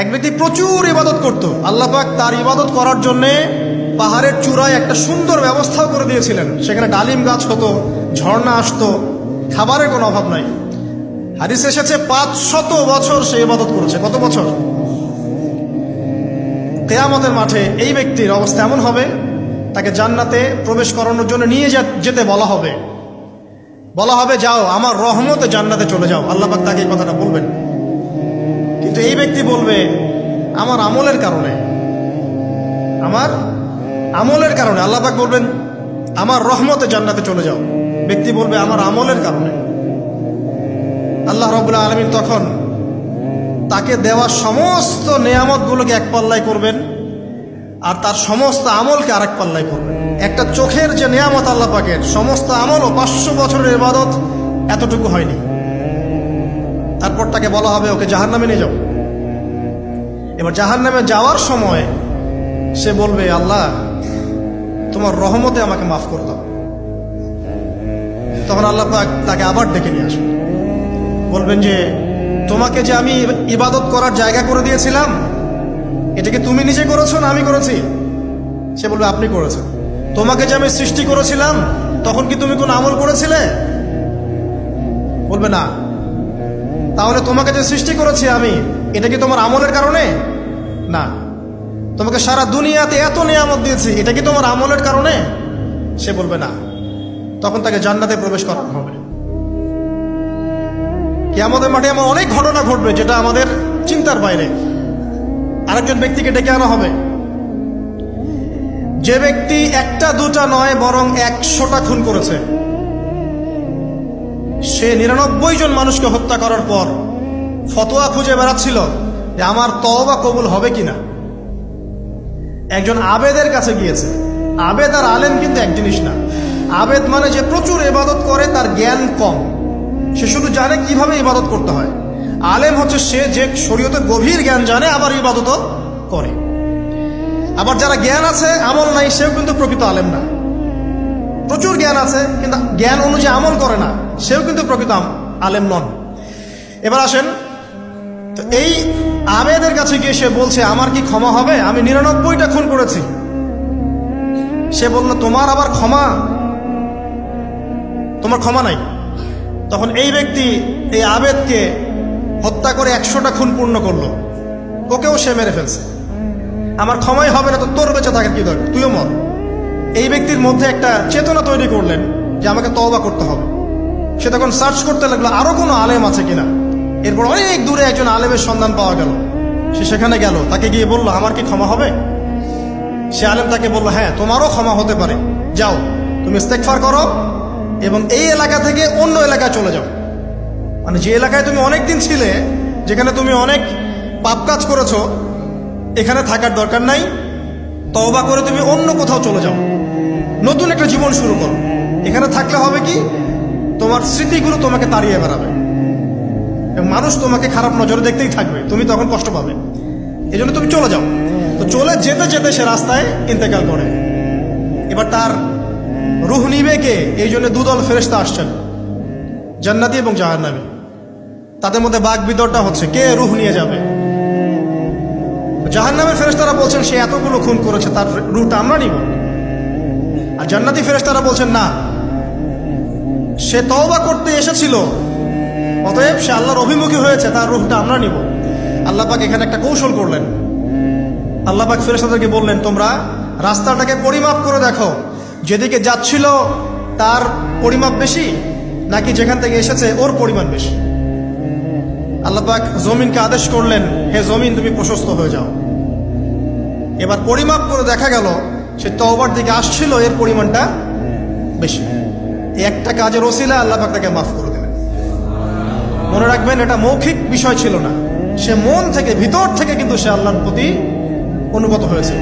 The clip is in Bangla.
এক ব্যক্তি প্রচুর ইবাদত করত। আল্লাহ পাক তার ইবাদত করার জন্যে পাহাড়ের চূড়ায় একটা সুন্দর ব্যবস্থাও করে দিয়েছিলেন। সেখানে ডালিম গাছ হতো, ঝর্ণা আসতো, খাবারের কোনো অভাব নাই। হাদিস এসেছে 500 বছর সে ইবাদত করেছে। কত বছর? কিয়ামতের মাঠে এই ব্যক্তির অবস্থা এমন হবে, তাকে জান্নাতে প্রবেশ করানোর জন্য নিয়ে যেতে বলা হবে। যাও আমার রহমতে জান্নাতে চলে যাও। আল্লাহ পাক তাকে এই কথাটা বলবেন। কিন্তু এই ব্যক্তি বলবে আমার আমলের কারণে, আল্লাহ পাক বলবেন আমার রহমতে জান্নাতে চলে যাও। ব্যক্তি বলবে আমার আমলের কারণে। আল্লাহ রাব্বুল আলামিন তখন তাকে দেওয়া সমস্ত নেয়ামতগুলোকে এক পাল্লায় করবেন, আর তার সমস্ত আমলকে আরেক পাল্লায় করবেন। একটা চোখের যে নেয়ামত আল্লাহ পাকের, সমস্ত আমলও 500 বছরের ইবাদত এতটুকু হয়নি। তারপর তাকে বলা হবে ওকে জাহান্নামে নিয়ে যাও। এবার জাহান্নামে যাওয়ার সময় সে বলবে আল্লাহ তোমার রহমতে আমাকে মাফ করে দাও। তখন আল্লাহ পাক তাকে আবার ডেকে নিয়ে আসবে, বলবেন যে তোমাকে যে আমি ইবাদত করার জায়গা করে দিয়েছিলাম, এটা কি তুমি নিজে করেছো না আমি করেছি? সে বলবে আপনি করেছেন। তোমাকে যে আমি সৃষ্টি করেছিলাম তখন কি তুমি কোন আমল করেছিলে? বলবে না। তাহলে তোমাকে যে সৃষ্টি করেছি আমি, এটা কি তোমার আমলের কারণে? না। তোমাকে সারা দুনিয়াতে এত নিয়ামত দিয়েছি, এটা কি তোমার আমলের কারণে? সে বলবে না। তখন তাকে জান্নাতে প্রবেশ করানো হবে। কিয়ামতের মাঠে এমন অনেক ঘটনা ঘটবে যেটা আমাদের চিন্তার বাইরে। আরেকজন ব্যক্তিকে ডেকে আনা হবে, যে ব্যক্তি একটা দুটা নয় বরং 100টা খুন করেছে। সে 99 জন মানুষকে হত্যা করার পর ফতোয়া খুঁজে বেড়াচ্ছিল যে আমার তওবা কবুল হবে কিনা। একজন আবেদের কাছে গিয়েছে। আবেদ আর আলেম কিন্তু এক জিনিস না। আবেদ মানে যে প্রচুর ইবাদত করে, তার জ্ঞান কম, সে শুধু জানে কিভাবে ইবাদত করতে হয়। আলেম হচ্ছে সে যে শরীয়তের গভীর জ্ঞান জানে, আবার ইবাদতও করে। আবার যারা জ্ঞান আছে আমল নাই, সেও কিন্তু প্রকৃত আলেম না। প্রচুর জ্ঞান আছে কিন্তু জ্ঞান অনুযায়ী আমল করে না, সেও কিন্তু প্রকৃত আলেম নন। এবার আসেন, তো এই আবেদের কাছে গিয়ে সে বলছে আমার কি ক্ষমা হবে? আমি 99টা খুন করেছি। সে বলল তোমার আবার ক্ষমা? তোমার ক্ষমা নাই। তখন এই ব্যক্তি এই আবেদকে হত্যা করে 100টা খুন পূর্ণ করলো। ওকেও সে মেরে ফেলছে। আমার ক্ষমাই হবে না তো তোর বেঁচে থাকার কি দরকার, তুইও মর। এই ব্যক্তির মধ্যে একটা চেতনা তৈরি করলেন যে আমাকে তওবা করতে হবে। সে তখন সার্চ করতে লাগলো আরো কোনো আলেম আছে কিনা। এরপর অনেক দূরে একজন আলেমের সন্ধান পাওয়া গেল। সে সেখানে গেল, তাকে গিয়ে বলল আমার কি ক্ষমা হবে? সে আলেম তাকে বলল হ্যাঁ তোমারও ক্ষমা হতে পারে, যাও তুমি ইস্তেগফার করো এবং এই এলাকা থেকে অন্য এলাকায় চলে যাও। মানে যে এলাকায় তুমি অনেকদিন ছিলে, যেখানে তুমি অনেক পাপ কাজ করেছো, এখানে থাকার দরকার নাই। তওবা করে তুমি অন্য কোথাও চলে যাও, নতুন একটা জীবন শুরু করো। এখানে থাকলে হবে কি, তোমার স্মৃতিগুলো তোমাকে তাড়িয়ে বেড়াবে এবং মানুষ তোমাকে খারাপ নজরে দেখতেই থাকবে, তুমি তখন কষ্ট পাবে। এই জন্য তুমি চলে যাও। তো চলে যেতে যেতে সে রাস্তায় ইন্তেকাল করে। এবার তার রূহ নিবে কে? এই জন্য দুদল ফেরেশতা আসছেন, জান্নাতি এবং জাহান্নামী। তাদের মধ্যে বাক বিতরটা হচ্ছে কে রূহ নিয়ে যাবে। জাহান্নামের ফেরেশতারা বলছেন সে এতগুলো খুন করেছে, তার রূহটা আমরা নিব। আর জান্নাতি ফেরেশতারা বলছেন না, সে তওবা করতে এসেছিল, অতএব সে আল্লাহর অভিমুখী হয়েছে, তার রূহটা আমরা নিব। আল্লাহ পাক এখানে একটা কৌশল করলেন। আল্লাহ পাক ফেরেশতাদেরকে বললেন তোমরা রাস্তাটাকে পরিমাপ করে দেখো, যেদিকে যাচ্ছিল তার পরিমাপ বেশি নাকি যেখান থেকে এসেছে ওর পরিমাণ বেশি। আল্লাহ পাক জমিনকে আদেশ করলেন হে জমিন তুমি প্রশস্ত হয়ে যাও। এবার পরিমাপ করে দেখা গেল সে তওবার দিকে আসছিল, এর পরিমাণটা বেশি। একটা কাজের ওসিলা আল্লাহ পাক তাকে মাফ করে দিলেন। মনে রাখবেন এটা মৌখিক বিষয় ছিল না, সে মন থেকে ভিতর থেকে কিন্তু সে আল্লাহর প্রতি অনুগত হয়েছে।